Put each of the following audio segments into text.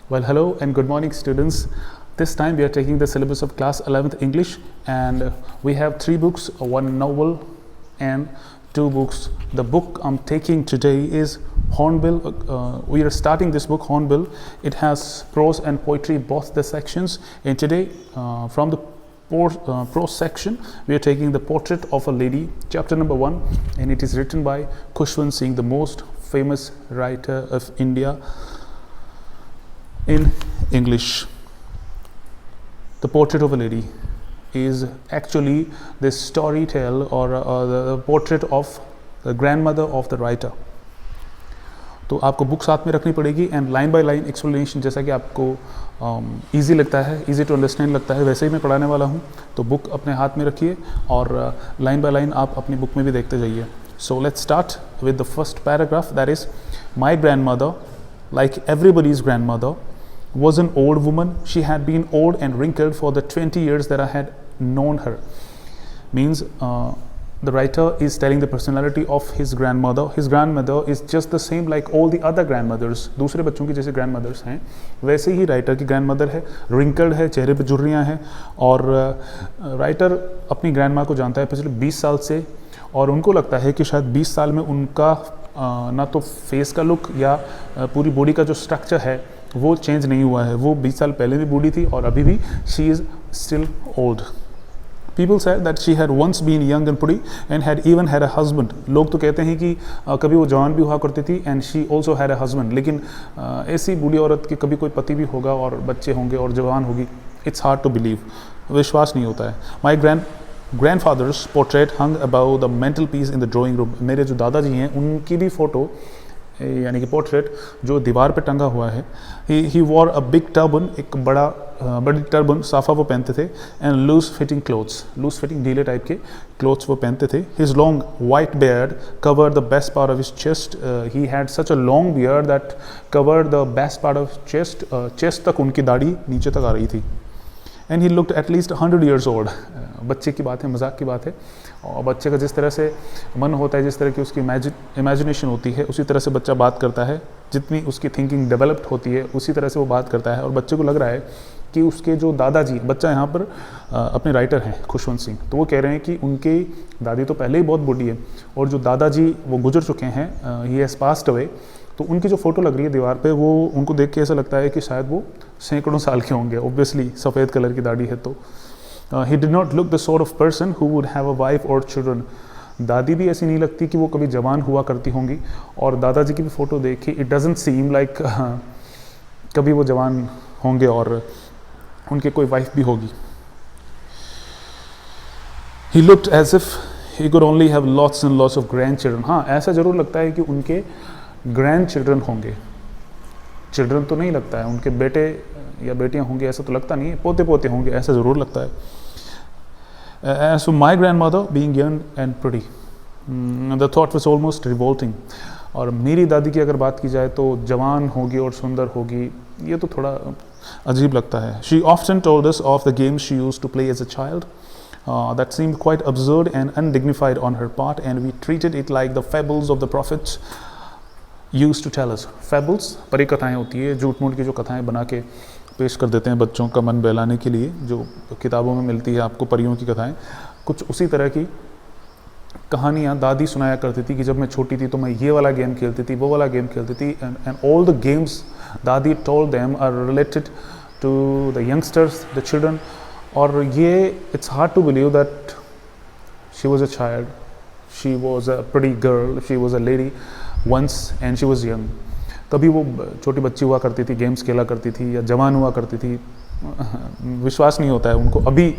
Well, hello and good morning, students. This time we are taking the syllabus of class 11th English, and we have 3 books, one novel and 2 books. The book I'm taking today is Hornbill. We are starting this book, Hornbill. It has prose and poetry, both the sections. And today, from the prose section, we are taking the Portrait of a Lady, chapter number 1, and it is written by Khushwant Singh, the most famous writer of India in English. The Portrait of a Lady is actually the story tale or the portrait of the grandmother of the writer. तो आपको book साथ में रखनी पड़ेगी and line by line explanation, जैसा कि आपको easy लगता है, इजी टू अंडरस्टैंड लगता है, वैसे ही मैं पढ़ाने वाला हूँ. तो बुक अपने हाथ में रखिए और लाइन बाय लाइन आप अपनी बुक में भी देखते जाइए. So let's start with the first paragraph, that is my grand mother, like everybody's grandmother, was an old woman. She had been old and wrinkled for the 20 years that I had known her. Means the writer is telling the personality of his grandmother. His grandmother is just the same like all the other grandmothers. दूसरे बच्चों की जैसे grandmothers हैं वैसे ही writer की grandmother है, wrinkled है, चेहरे पे झुर्रियाँ हैं, और writer अपनी grandma को जानता है पिछले 20 साल से, और उनको लगता है कि शायद 20 साल में उनका ना तो फेस का लुक या पूरी बॉडी का जो स्ट्रक्चर है वो चेंज नहीं हुआ है. वो 20 साल पहले भी बूढ़ी थी और अभी भी she is still old. People said that she had once been young and pretty and had even had a husband. लोग तो कहते हैं कि कभी वो जवान भी हुआ करती थी and she also had a husband. लेकिन ऐसी बूढ़ी औरत के कभी कोई पति भी होगा और बच्चे होंगे और जवान होगी, इट्स हार्ड टू बिलीव, विश्वास नहीं होता है. माई grandfather's portrait hung above the mantelpiece in the drawing room. मेरे जो दादाजी हैं उनकी भी फ़ोटो यानी कि पोर्ट्रेट जो दीवार पे टंगा हुआ है. He wore a big turban, एक बड़ी टर्बन, साफा वो पहनते थे, and loose fitting clothes, loose fitting ढीले टाइप के क्लोथ्स वो पहनते थे. His long white beard covered the best part of his chest. He had such a long beard that covered the best part of chest. Chest तक उनकी दाढ़ी नीचे तक आ रही थी. And he looked at least 100 years old. बच्चे की बात है, मजाक की बात है, और बच्चे का जिस तरह से मन होता है, जिस तरह की उसकी इमेजिनेशन होती है, उसी तरह से बच्चा बात करता है. जितनी उसकी थिंकिंग डेवलप्ड होती है उसी तरह से वो बात करता है. और बच्चे को लग रहा है कि उसके जो दादाजी, बच्चा यहाँ पर अपने राइटर हैं खुशवंत सिंह, तो वो कह रहे हैं कि उनकी दादी तो पहले ही बहुत बूढ़ी है और जो दादाजी वो गुजर चुके हैं, ही हैज़ पास्ड अवे. तो उनकी जो फ़ोटो लग रही है दीवार पे, वो उनको देख के ऐसा लगता है कि शायद वो सैकड़ों साल के होंगे. ऑब्वियसली सफ़ेद कलर की दाढ़ी है. तो he did not look the sort of person who would have a wife और चिल्ड्रन. दादी भी ऐसी नहीं लगती कि वो कभी जवान हुआ करती होंगी, और दादाजी की भी फ़ोटो देखी, इट डजंट सीम लाइक कभी वो जवान होंगे और उनके कोई वाइफ भी होगी. He looked as if he could only have lots and lots of grandchildren. हाँ, ऐसा ज़रूर लगता है कि उनके ग्रैंड चिल्ड्रन होंगे. चिल्ड्रन तो नहीं लगता है, उनके बेटे या बेटियां होंगी ऐसा तो लगता नहीं है, पोते पोते होंगे ऐसा ज़रूर लगता है. As for my grandmother being young and pretty, the thought was almost revolting. और मेरी दादी की अगर बात की जाए तो जवान होगी और सुंदर होगी, ये तो थोड़ा अजीब लगता है. She often told us of the games she used to play as a child. That seemed quite absurd and undignified on her part, and we treated it like the fables of the prophets used to tell us. Fables परी कथाएं होती है, झूठ मूठ की जो कथाएं बना के पेश कर देते हैं बच्चों का मन बहलाने के लिए, जो किताबों में मिलती है आपको परियों की कथाएं. कुछ उसी तरह की कहानियाँ दादी सुनाया करती थी कि जब मैं छोटी थी तो मैं ये वाला गेम खेलती थी, वो वाला गेम खेलती थी. And all the games Dadi told them are related to the youngsters, the children. और ये it's hard to believe that she was a child, she was a pretty girl, she was a lady once and she was young. कभी वो छोटी बच्ची हुआ करती थी, games खेला करती थी, या जवान हुआ करती थी. विश्वास नहीं होता है उनको अभी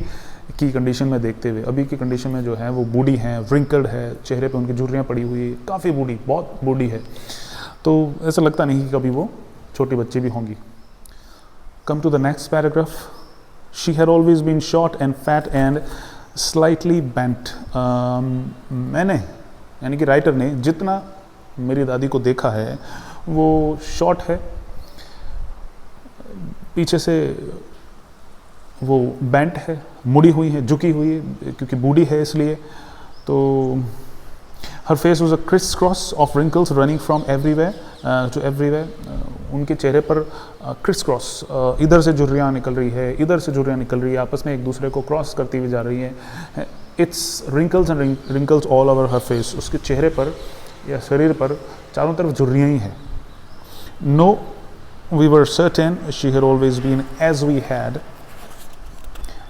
की कंडीशन में देखते हुए. अभी की कंडीशन में जो है वो बूढ़ी हैं, व्रिंकल्ड है, चेहरे पे उनकी झुर्रियाँ पड़ी हुई, काफ़ी बूढ़ी, बहुत बूढ़ी है. तो ऐसा लगता नहीं कि कभी वो छोटी बच्ची भी होंगी. Come to the next paragraph. She had always been short and fat and slightly bent. मैंने यानी कि राइटर ने जितना मेरी दादी को देखा है वो शॉर्ट है, पीछे से वो बेंट है, मुड़ी हुई है, झुकी हुई है, क्योंकि बूढ़ी है इसलिए. तो हर face was a criss cross of wrinkles running from everywhere to everywhere. उनके चेहरे पर क्रिस क्रॉस, इधर से झुर्रियाँ निकल रही है, इधर से झुर्रियाँ निकल रही है, आपस में एक दूसरे को क्रॉस करती हुई जा रही है। It's wrinkles and wrinkles all over her face. उसके चेहरे पर या शरीर पर चारों तरफ झुर्रियाँ ही हैं। No we were certain she had always been as we had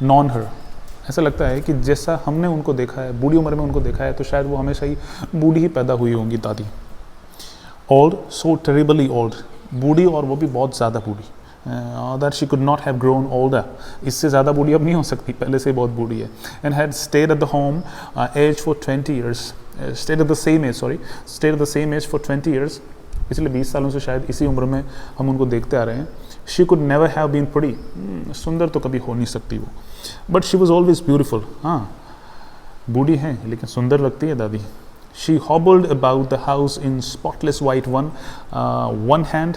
known her. ऐसा लगता है कि जैसा हमने उनको देखा है, बूढ़ी उम्र में उनको देखा है, तो शायद वो हमेशा ही बूढ़ी ही पैदा हुई होंगी दादी। ओल्ड, सो टेरिबली ओल्ड, बूढ़ी और वो भी बहुत ज़्यादा बूढ़ी, that she could not have grown older. इससे ज़्यादा बूढ़ी अब नहीं हो सकती, पहले से बहुत बूढ़ी है। And had stayed at the home age for 20 years, stayed at the same age, stayed at the same age for 20 years. पिछले 20 सालों से शायद इसी उम्र में हम उनको देखते आ रहे हैं। She could never have been pretty, सुंदर तो कभी हो नहीं सकती वो, but she was always beautiful. हाँ, बूढ़ी हैं लेकिन सुंदर लगती है दादी। She hobbled about the house in spotless white one hand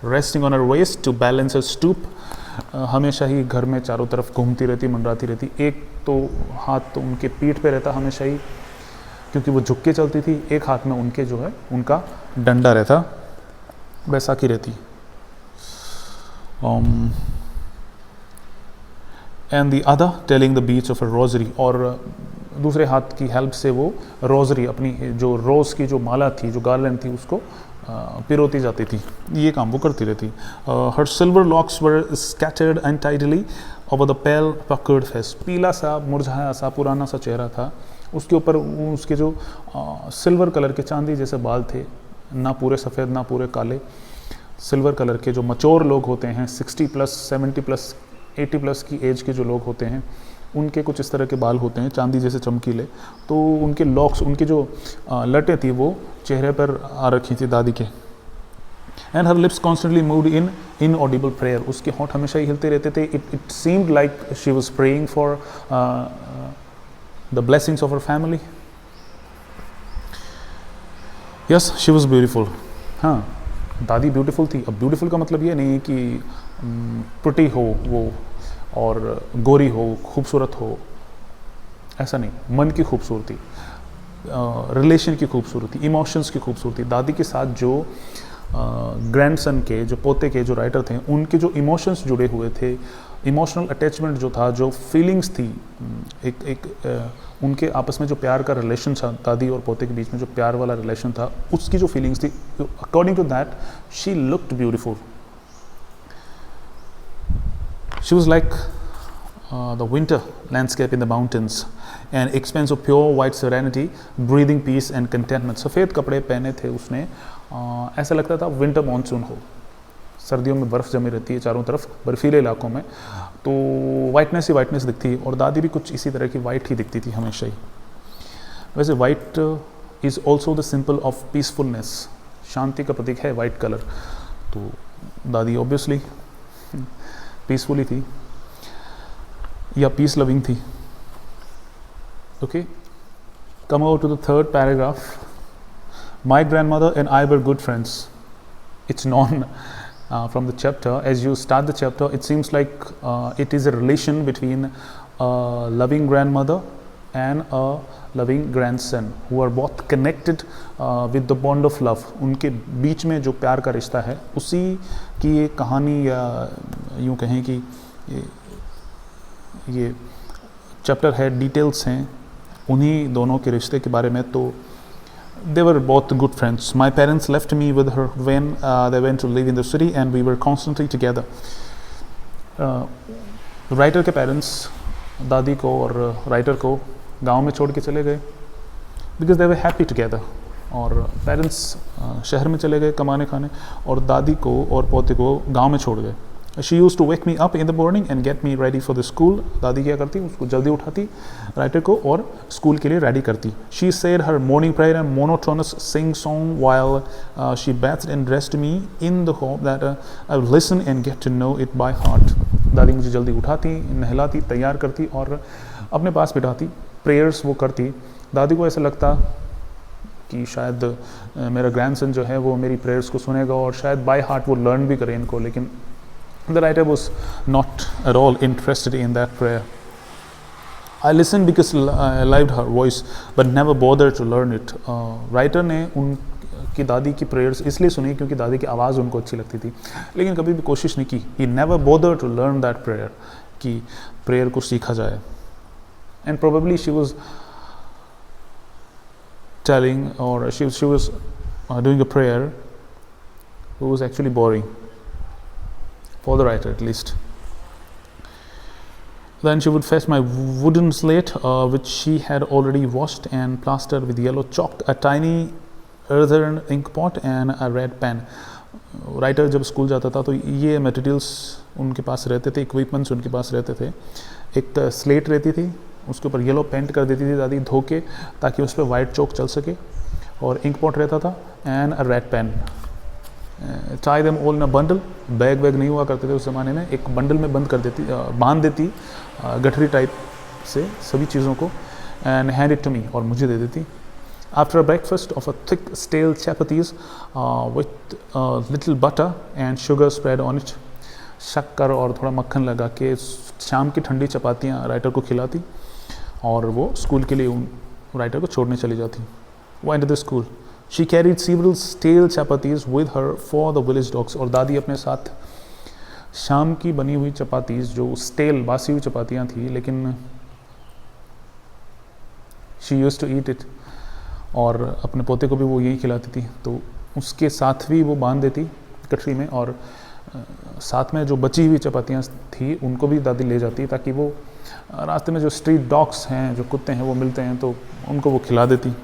resting on her waist to balance her stoop. हमेशा ही घर में चारों तरफ घूमती रहती, मंडराती रहती। एक तो हाथ तो उनके पीठ पे रहता हमेशा ही, क्योंकि वो झुक के चलती थी। एक हाथ में उनके जो है उनका डंडा रहता, बैसाखी रहती। And the other telling the beach of a rosary, और दूसरे हाथ की हेल्प से वो रोजरी, अपनी जो रोज़ की जो माला थी, जो गार्लैंड थी, उसको पिरोती जाती थी। ये काम वो करती रहती। Her silver locks were scattered untidily over the pale puckered face. पीला सा, मुरझाया सा, पुराना सा चेहरा था, उसके ऊपर उसके जो सिल्वर कलर के चांदी जैसे बाल थे, ना पूरे सफ़ेद ना पूरे काले, सिल्वर कलर के। जो मच्योर लोग होते हैं, 60 प्लस 70 प्लस 80 प्लस की एज के जो लोग होते हैं, उनके कुछ इस तरह के बाल होते हैं, चांदी जैसे चमकीले। तो उनके लॉक्स, उनकी जो लटें थी, वो चेहरे पर आ रखी थी दादी के। And her lips constantly moved in inaudible prayer. उसके होंठ हमेशा ही हिलते रहते थे। It seemed like she was praying for the blessings of her family. Yes, she was beautiful. हाँ, दादी ब्यूटीफुल थी। अब ब्यूटीफुल का मतलब ये नहीं कि प्रिटी हो वो और गोरी हो, खूबसूरत हो, ऐसा नहीं। मन की खूबसूरती, रिलेशन की खूबसूरती, इमोशंस की खूबसूरती। दादी के साथ जो ग्रैंडसन के, जो पोते के जो राइटर थे, उनके जो इमोशंस जुड़े हुए थे, इमोशनल अटैचमेंट जो था, जो फीलिंग्स थी, उनके आपस में जो प्यार का रिलेशन था, दादी और पोते के बीच में जो प्यार वाला रिलेशन था, उसकी जो फीलिंग्स थी, according to that she looked beautiful. She was like the winter landscape in the mountains, an expanse of pure white serenity, breathing peace and contentment. सफ़ेद कपड़े पहने थे उसने, ऐसा लगता था विंटर मानसून हो। सर्दियों में बर्फ़ जमी रहती है चारों तरफ, बर्फीले इलाकों में, तो वाइटनेस ही वाइटनेस दिखती है। और दादी भी कुछ इसी तरह की वाइट ही दिखती थी हमेशा ही। वैसे white is also the symbol of peacefulness, शांति का प्रतीक है वाइट कलर। तो दादी ऑब्वियसली पीसफुली थी या पीस लविंग थी। Okay, come over to the third paragraph. My grandmother and I were good friends. It's known from the chapter. As you start the chapter, it seems like it is a relation between a loving grandmother and a loving grandson who are both connected with the bond of love. उनके बीच में जो प्यार का रिश्ता है, उसी की ये कहानी, या यूँ कहें कि ये चैप्टर है, डिटेल्स हैं उन्हीं दोनों के रिश्ते के बारे में। तो they were both good friends. My parents left me with her when they went to live in the city and we were constantly together. Writer के पेरेंट्स दादी को और राइटर को गांव में छोड़ के चले गए, because they were happy together. और पेरेंट्स शहर में चले गए कमाने खाने, और दादी को और पोते को गांव में छोड़ गए। She use to wake me up in the morning and get me ready for the school. दादी क्या करती, उसको जल्दी उठाती, राइटर को, और स्कूल के लिए रेडी करती। She said her morning prayer and monotonous sing song while she bathed and dressed me in the hope that I would listen and get to know it by heart. दादी मुझे जल्दी उठाती, नहलाती, तैयार करती और अपने पास बिठाती, प्रेयर्स वो करती। दादी को ऐसा लगता कि शायद मेरा ग्रैंडसन जो है वो मेरी प्रेयर्स को सुनेगा और शायद बाय हार्ट वो लर्न भी करे इनको, लेकिन the writer was not at all interested in that prayer. I listened because I liked her voice, but never bothered to learn it. Writer ने उनकी दादी की प्रेयर्स इसलिए सुनी क्योंकि दादी की आवाज़ उनको अच्छी लगती थी, लेकिन कभी भी कोशिश नहीं की. He never bothered to learn that prayer, कि प्रेयर को सीखा जाए. And probably she was telling, or she was doing a prayer who was actually boring, for the writer at least. Then she would fetch my wooden slate, which she had already washed and plastered with yellow chalk, a tiny earthen ink pot and a red pen. Writer जब school जाता था तो ये materials उनके पास रहते थे, equipments उनके पास रहते थे. एक स्लेट रहती थी, उसके ऊपर येलो पेंट कर देती थी दादी धो के, ताकि उस पर वाइट चौक चल सके, और इंक पॉट रहता था and a red pen. Tie them all in a bundle. Bag वैग नहीं हुआ करते थे उस ज़माने में, एक बंडल में बांध देती गठरी टाइप से सभी चीज़ों को, and hand it to me, और मुझे दे देती. After a breakfast of a thick stale chapatis with little butter and sugar spread on it. शक्कर और थोड़ा मक्खन लगा के शाम की ठंडी चपातियाँ राइटर को खिलाती, और वो स्कूल के लिए उन राइटर को छोड़ने चली जाती. वो enter the school. She carried several stale chapatis with her for the village dogs. और दादी अपने साथ शाम की बनी हुई चपातीज, जो स्टेल बासी हुई चपातियाँ थी, लेकिन she used to eat it, और अपने पोते को भी वो यही खिलाती थी. तो उसके साथ भी वो बांध देती कटरी में, और साथ में जो बची हुई चपातियाँ थी उनको भी दादी ले जाती, ताकि वो रास्ते में जो स्ट्रीट डॉग्स हैं, जो कुत्ते हैं, वो मिलते हैं तो उनको वो खिला देती.